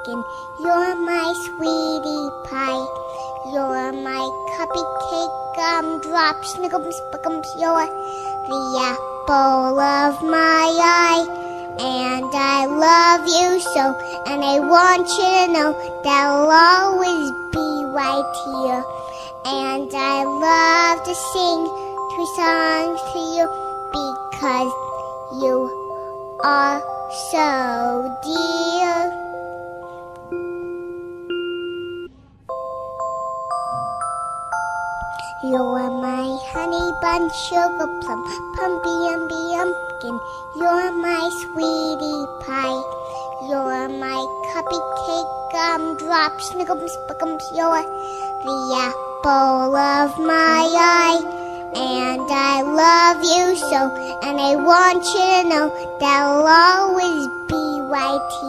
pumpkin. You're my sweetie pie. You're my cupcake gumdrop, snickums, spickums. You're the apple of my eye. And I love you so, and I want you to know that I'll always be right here. And I love to sing 2 songs to you because you are so dear. You're my honey bun, sugar plum, pumpkin. You're my sweetie pie. You're my cupcake gumdrop, snickums, spickums. You're the apple of my eye. And I love you so, and I want you to know that I'll always be right here.